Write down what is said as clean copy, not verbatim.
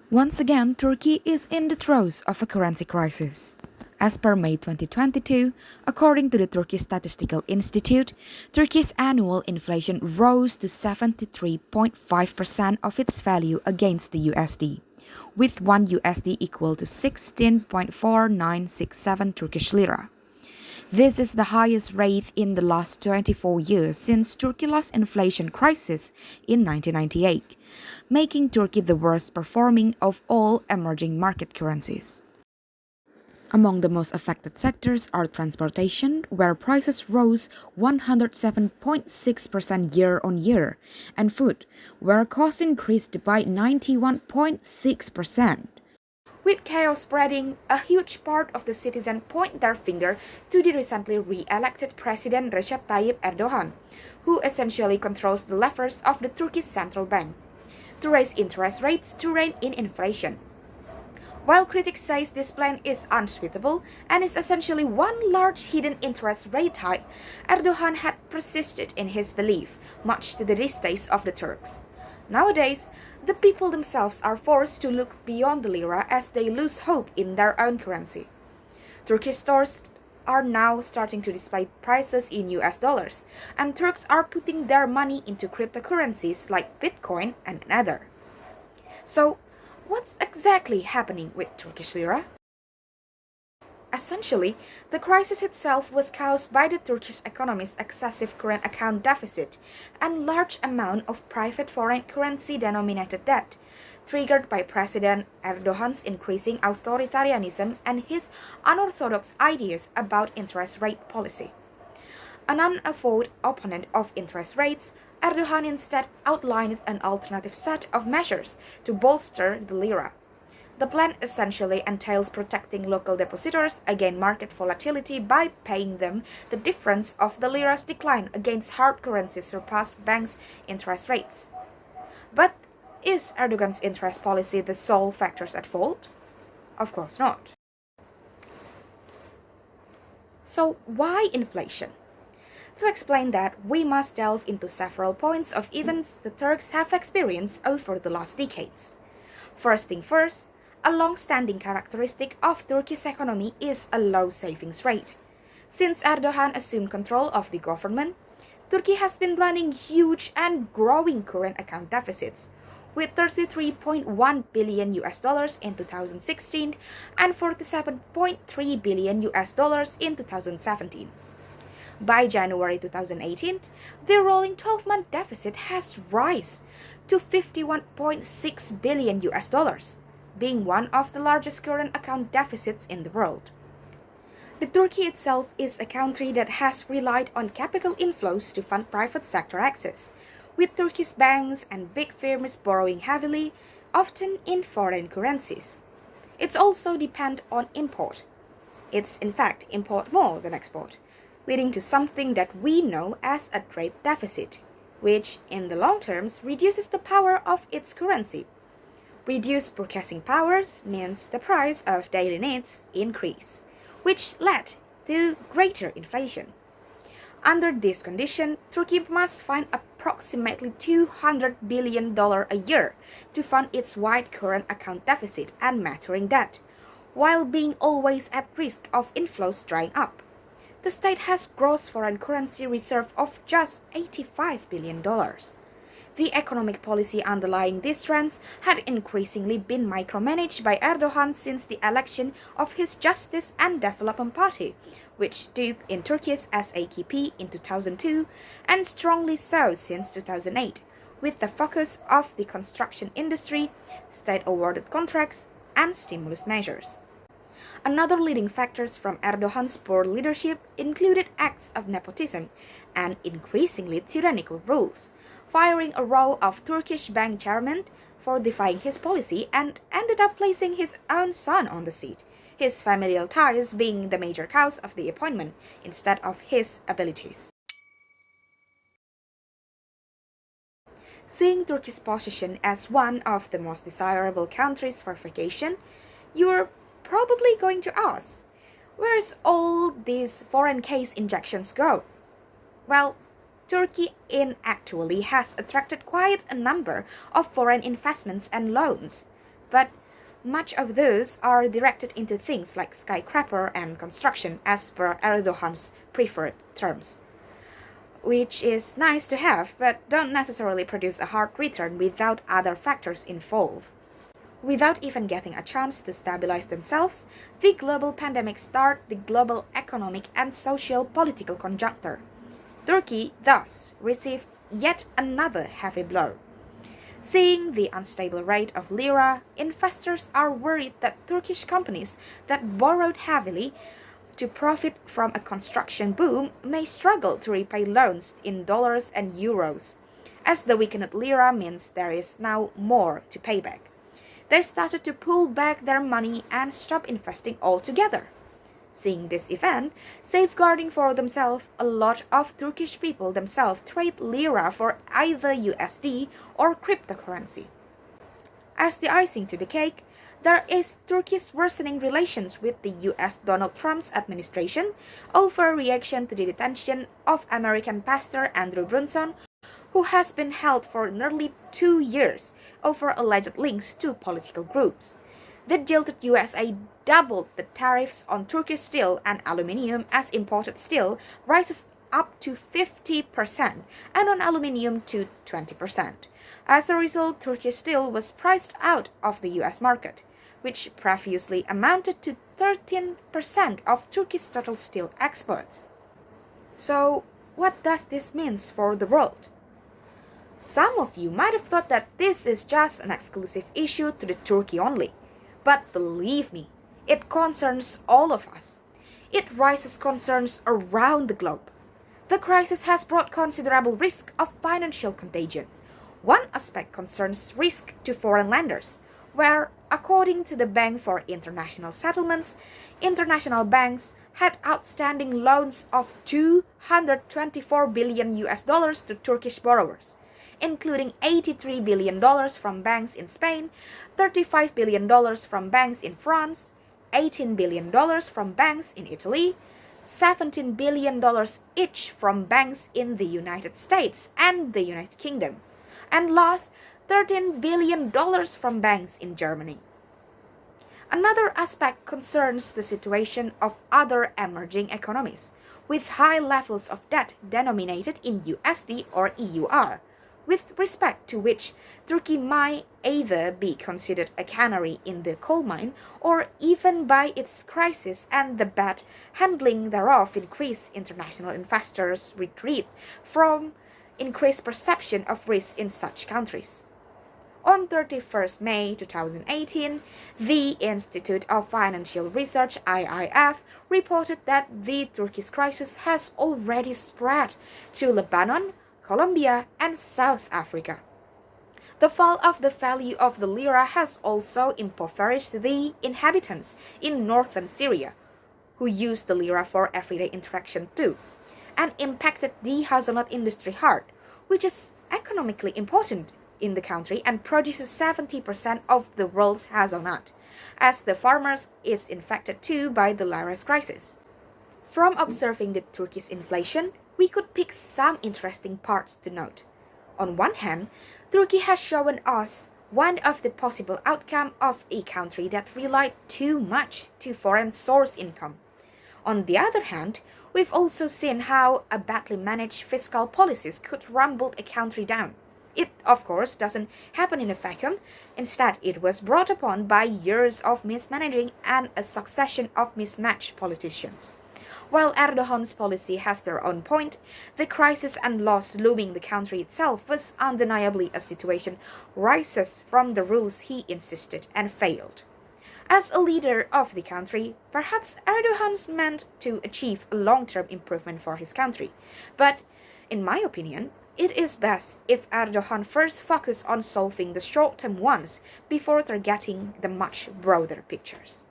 Once again, Turkey is in the throes of a currency crisis. As per May 2022, according to the Turkish Statistical Institute, Turkey's annual inflation rose to 73.5% of its value against the USD, with 1 USD equal to 16.4967 Turkish lira. This is the highest rate in the last 24 years since Turkey lost inflation crisis in 1998, making Turkey the worst performing of all emerging market currencies. Among the most affected sectors are transportation, where prices rose 107.6% year on year, and food, where costs increased by 91.6%. With chaos spreading, a huge part of the citizens point their finger to the recently re-elected President Recep Tayyip Erdogan, who essentially controls the levers of the Turkish central bank, to raise interest rates to rein in inflation. While critics say this plan is unsuitable and is essentially one large hidden interest rate hike, Erdogan had persisted in his belief, much to the distaste of the Turks. Nowadays, the people themselves are forced to look beyond the lira as they lose hope in their own currency. Turkish stores are now starting to display prices in US dollars, and Turks are putting their money into cryptocurrencies like Bitcoin and Ether. So, what's exactly happening with Turkish lira? Essentially, the crisis itself was caused by the Turkish economy's excessive current account deficit and large amount of private foreign currency denominated debt, triggered by President Erdogan's increasing authoritarianism and his unorthodox ideas about interest rate policy. An unavowed opponent of interest rates, Erdogan instead outlined an alternative set of measures to bolster the lira. The plan essentially entails protecting local depositors against market volatility by paying them the difference of the lira's decline against hard currencies surpassed banks' interest rates. But is Erdogan's interest policy the sole factors at fault? Of course not. So why inflation? To explain that, we must delve into several points of events the Turks have experienced over the last decades. First thing first, a long-standing characteristic of Turkey's economy is a low savings rate. Since Erdogan assumed control of the government, Turkey has been running huge and growing current account deficits, with 33.1 billion US dollars in 2016 and 47.3 billion US dollars in 2017. By January 2018, the rolling 12-month deficit has risen to 51.6 billion US dollars, being one of the largest current account deficits in the world. The Turkey itself is a country that has relied on capital inflows to fund private sector access, with Turkish banks and big firms borrowing heavily, often in foreign currencies. It's also dependent on import. It's in fact import more than export, leading to something that we know as a trade deficit, which in the long terms reduces the power of its currency. Reduced purchasing powers means the price of daily needs increase, which led to greater inflation. Under this condition, Turkey must find approximately $200 billion a year to fund its wide current account deficit and maturing debt, while being always at risk of inflows drying up. The state has gross foreign currency reserve of just $85 billion. The economic policy underlying these trends had increasingly been micromanaged by Erdogan since the election of his Justice and Development Party, which stood in Turkey as AKP in 2002 and strongly so since 2008, with the focus of the construction industry, state-awarded contracts, and stimulus measures. Another leading factors from Erdogan's poor leadership included acts of nepotism and increasingly tyrannical rules, firing a row of Turkish bank chairmen for defying his policy and ended up placing his own son on the seat, his familial ties being the major cause of the appointment instead of his abilities. Seeing Turkey's position as one of the most desirable countries for vacation, you're probably going to ask, where's all these foreign case injections go? Well, Turkey actually has attracted quite a number of foreign investments and loans. but much of those are directed into things like skyscraper and construction as per Erdogan's preferred terms, which is nice to have but don't necessarily produce a hard return without other factors involved. Without even getting a chance to stabilize themselves, the global pandemic started the global economic and social-political conjuncture. Turkey thus received yet another heavy blow. Seeing the unstable rate of Lira, investors are worried that Turkish companies that borrowed heavily to profit from a construction boom may struggle to repay loans in dollars and euros, as the weakened Lira means there is now more to pay back. They started to pull back their money and stop investing altogether. Seeing this event, safeguarding for themselves, a lot of Turkish people themselves trade Lira for either USD or cryptocurrency. As the icing to the cake, there is Turkey's worsening relations with the US Donald Trump's administration over reaction to the detention of American pastor Andrew Brunson, who has been held for nearly 2 years over alleged links to political groups. The jilted USA doubled the tariffs on Turkish steel and aluminium as imported steel rises up to 50% and on aluminium to 20%. As a result, Turkish steel was priced out of the US market, which previously amounted to 13% of Turkey's total steel exports. So, what does this mean for the world? Some of you might have thought that this is just an exclusive issue to the Turkey only, but believe me, it concerns all of us. It raises concerns around the globe. The crisis has brought considerable risk of financial contagion. One aspect concerns risk to foreign lenders, where, according to the Bank for International Settlements, international banks had outstanding loans of $224 billion to Turkish borrowers, including $83 billion from banks in Spain, $35 billion from banks in France, $18 billion from banks in Italy, $17 billion each from banks in the United States and the United Kingdom, and last, $13 billion from banks in Germany. Another aspect concerns the situation of other emerging economies, with high levels of debt denominated in USD or EUR, with respect to which Turkey might either be considered a canary in the coal mine or even by its crisis and the bad handling thereof increase international investors' retreat from increased perception of risk in such countries. On 31st May 2018, the Institute of Financial Research (IIF) reported that the Turkish crisis has already spread to Lebanon, Colombia, and South Africa. The fall of the value of the lira has also impoverished the inhabitants in northern Syria, who use the lira for everyday interaction too, and impacted the hazelnut industry hard, which is economically important in the country and produces 70% of the world's hazelnut, as the farmers is infected too by the lira's crisis. From observing the Turkish inflation, we could pick some interesting parts to note. On one hand, Turkey has shown us one of the possible outcomes of a country that relied too much to foreign source income. On the other hand, we've also seen how a badly managed fiscal policies could rumble a country down. It, of course, doesn't happen in a vacuum. Instead, it was brought upon by years of mismanaging and a succession of mismatched politicians. While Erdogan's policy has their own point, the crisis and loss looming the country itself was undeniably a situation rises from the rules he insisted and failed. As a leader of the country, perhaps Erdogan's meant to achieve a long-term improvement for his country, but, in my opinion, it is best if Erdogan first focuses on solving the short-term ones before targeting the much broader pictures.